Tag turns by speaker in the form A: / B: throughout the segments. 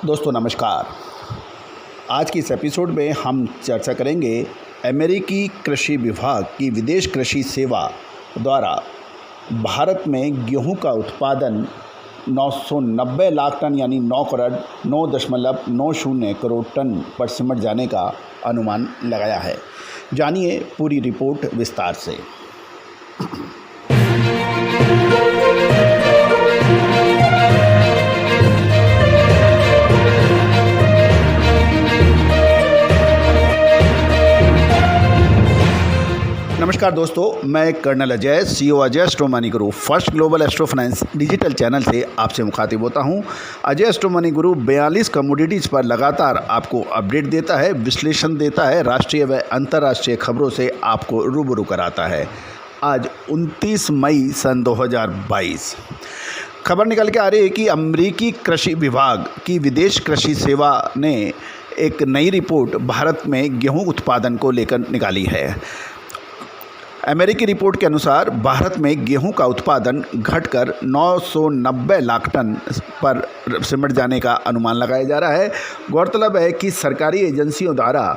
A: दोस्तों नमस्कार। आज की इस एपिसोड में हम चर्चा करेंगे अमेरिकी कृषि विभाग की विदेश कृषि सेवा द्वारा भारत में गेहूं का उत्पादन 990 लाख टन यानी 9,90 करोड़ टन पर सिमट जाने का अनुमान लगाया है। जानिए पूरी रिपोर्ट विस्तार से। नमस्कार दोस्तों, मैं colonel Ajay, CEO Ajay astro money guru first global astro finance digital channel से आपसे मुखातिब होता हूं। अजय एस्ट्रो मनी गुरु 42 कमोडिटीज़ पर लगातार आपको अपडेट देता है, विश्लेषण देता है, राष्ट्रीय व अंतर्राष्ट्रीय खबरों से आपको रूबरू कराता है। आज 29 मई सन 2022 खबर निकल के आ रही है कि अमेरिकी कृषि विभाग की विदेश कृषि सेवा ने एक नई रिपोर्ट भारत में गेहूँ उत्पादन को लेकर निकाली है। अमेरिकी रिपोर्ट के अनुसार भारत में गेहूं का उत्पादन घटकर 990 लाख टन पर सिमट जाने का अनुमान लगाया जा रहा है। गौरतलब है कि सरकारी एजेंसियों द्वारा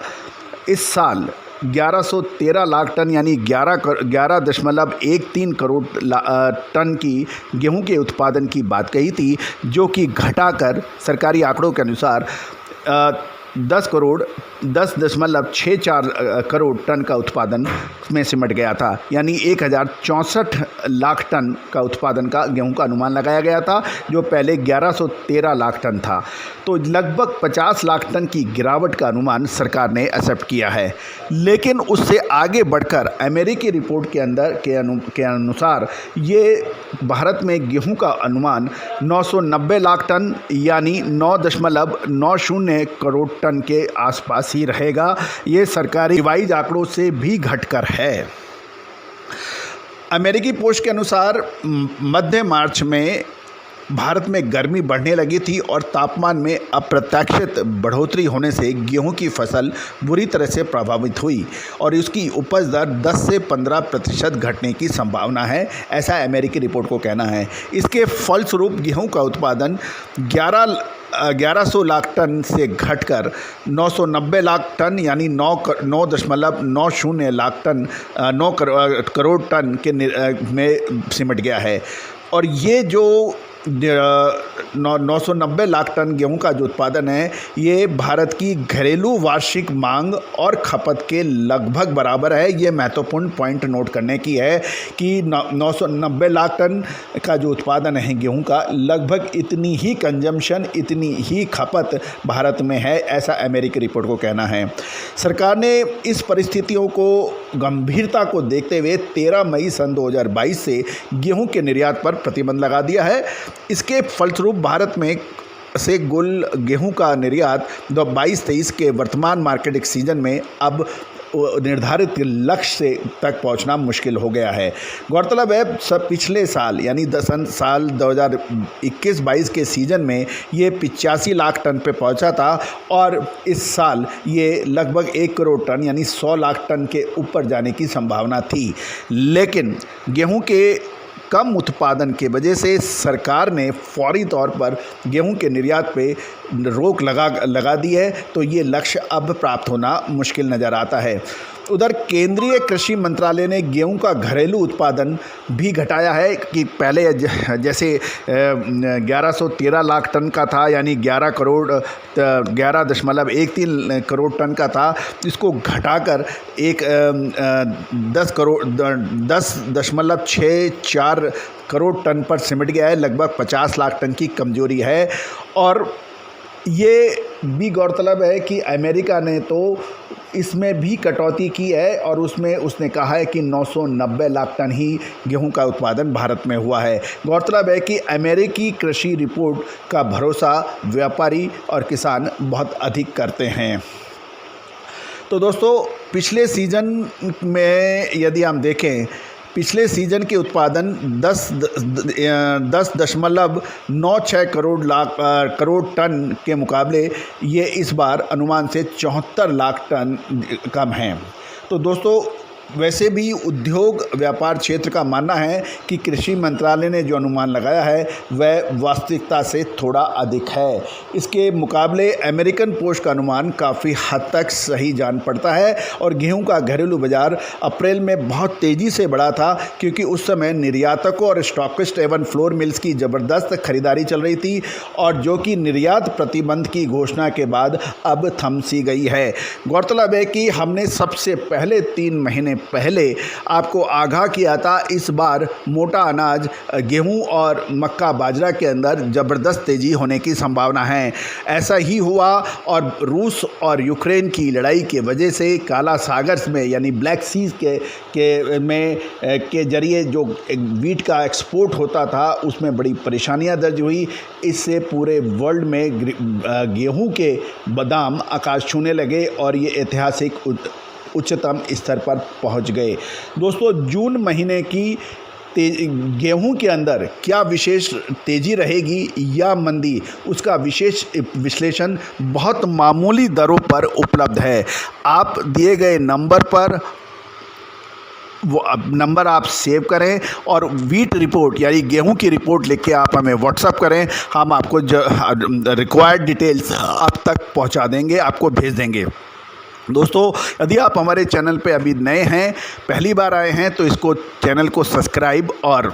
A: इस साल 1113 लाख टन यानी 11.13 करोड़ टन की गेहूं के उत्पादन की बात कही थी, जो कि घटाकर सरकारी आंकड़ों के अनुसार 10.64 करोड़ टन का उत्पादन में सिमट गया था। यानी 1064 लाख टन का उत्पादन का गेहूं का अनुमान लगाया गया था, जो पहले 1113 लाख टन था। तो लगभग 50 लाख टन की गिरावट का अनुमान सरकार ने एक्सेप्ट किया है। लेकिन उससे आगे बढ़कर अमेरिकी रिपोर्ट के अनुसार ये भारत में गेहूं का अनुमान 990 लाख टन यानी 9.90 करोड़ टन के आसपास ही रहेगा। ये सरकारी रिवाइज आंकड़ों से भी घटकर है। अमेरिकी पोस्ट के अनुसार मध्य मार्च में भारत में गर्मी बढ़ने लगी थी और तापमान में अप्रत्याशित बढ़ोतरी होने से गेहूं की फसल बुरी तरह से प्रभावित हुई और इसकी उपज दर 10 से 15% घटने की संभावना है, ऐसा अमेरिकी रिपोर्ट को कहना है। इसके फलस्वरूप गेहूं का उत्पादन 1100 लाख टन से घटकर 990 लाख टन यानी 9.90 लाख टन 9 करोड़ टन के में सिमट गया है। और ये जो 990 लाख टन गेहूं का जो उत्पादन है, ये भारत की घरेलू वार्षिक मांग और खपत के लगभग बराबर है। ये महत्वपूर्ण पॉइंट नोट करने की है कि 990 लाख टन का जो उत्पादन है गेहूं का, लगभग इतनी ही कंजम्पशन, इतनी ही खपत भारत में है, ऐसा अमेरिकी रिपोर्ट को कहना है। सरकार ने इस परिस्थितियों को गंभीरता को देखते हुए 13 मई सन 2022 से गेहूं के निर्यात पर प्रतिबंध लगा दिया है। इसके फलस्वरूप भारत में से कुल गेहूं का निर्यात 22-23 के वर्तमान मार्केट सीजन में अब निर्धारित लक्ष्य से तक पहुंचना मुश्किल हो गया है। गौरतलब है पिछले साल यानी साल 2021-22 के सीजन में ये 85 लाख टन पे पहुंचा था और इस साल ये लगभग 1 करोड़ टन यानी 100 लाख टन के ऊपर जाने की संभावना थी। लेकिन गेहूं के कम उत्पादन के वजह से सरकार ने फौरी तौर पर गेहूं के निर्यात पे रोक लगा दी है, तो ये लक्ष्य अब प्राप्त होना मुश्किल नज़र आता है। उधर केंद्रीय कृषि मंत्रालय ने गेहूं का घरेलू उत्पादन भी घटाया है कि पहले जैसे 1113 लाख टन का था यानी 11.13 करोड़ टन का था, इसको घटाकर 10.64 करोड़ टन पर सिमट गया है। लगभग 50 लाख टन की कमजोरी है। और ये भी गौरतलब है कि अमेरिका ने तो इसमें भी कटौती की है और उसमें उसने कहा है कि 990 लाख टन ही गेहूं का उत्पादन भारत में हुआ है। गौरतलब है कि अमेरिकी कृषि रिपोर्ट का भरोसा व्यापारी और किसान बहुत अधिक करते हैं। तो दोस्तों, पिछले सीज़न में यदि हम देखें, पिछले सीजन के उत्पादन 10.96 करोड़ टन के मुकाबले ये इस बार अनुमान से 74 लाख टन कम हैं। तो दोस्तों, वैसे भी उद्योग व्यापार क्षेत्र का मानना है कि कृषि मंत्रालय ने जो अनुमान लगाया है वह वास्तविकता से थोड़ा अधिक है। इसके मुकाबले अमेरिकन पोस्ट का अनुमान काफ़ी हद तक सही जान पड़ता है और गेहूं का घरेलू बाजार अप्रैल में बहुत तेज़ी से बढ़ा था, क्योंकि उस समय निर्यातकों और स्टॉकिस्ट एवं फ्लोर मिल्स की ज़बरदस्त खरीदारी चल रही थी, और जो कि निर्यात प्रतिबंध की घोषणा के बाद अब थम सी गई है। गौरतलब है कि हमने सबसे पहले 3 महीने पहले आपको आगाह किया था इस बार मोटा अनाज गेहूं और मक्का बाजरा के अंदर ज़बरदस्त तेज़ी होने की संभावना है। ऐसा ही हुआ और रूस और यूक्रेन की लड़ाई के वजह से काला सागर में यानी ब्लैक सीज के जरिए जो वीट का एक्सपोर्ट होता था उसमें बड़ी परेशानियां दर्ज हुई। इससे पूरे वर्ल्ड में गेहूं के दाम आकाश छूने लगे और ये ऐतिहासिक उच्चतम स्तर पर पहुंच गए। दोस्तों, जून महीने की गेहूं के अंदर क्या विशेष तेज़ी रहेगी या मंदी, उसका विशेष विश्लेषण बहुत मामूली दरों पर उपलब्ध है। आप दिए गए नंबर पर वो नंबर आप सेव करें और वीट रिपोर्ट यानी गेहूं की रिपोर्ट लिख के आप हमें व्हाट्सअप करें। हम आपको रिक्वायर्ड डिटेल्स आप तक पहुंचा देंगे, आपको भेज देंगे। दोस्तों, यदि आप हमारे चैनल पे अभी नए हैं, पहली बार आए हैं, तो इसको चैनल को सब्सक्राइब और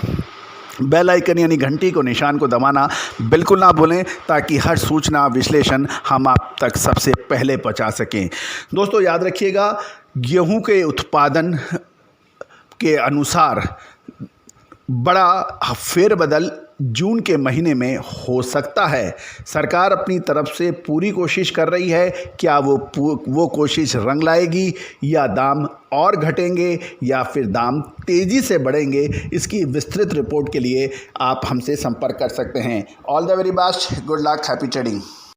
A: बेल आइकन यानी घंटी को निशान को दबाना बिल्कुल ना भूलें, ताकि हर सूचना विश्लेषण हम आप तक सबसे पहले पहुंचा सकें। दोस्तों, याद रखिएगा, गेहूं के उत्पादन के अनुसार बड़ा फेरबदल जून के महीने में हो सकता है। सरकार अपनी तरफ से पूरी कोशिश कर रही है। क्या वो कोशिश रंग लाएगी या दाम और घटेंगे या फिर दाम तेज़ी से बढ़ेंगे, इसकी विस्तृत रिपोर्ट के लिए आप हमसे संपर्क कर सकते हैं। All the very best, good luck, happy trading.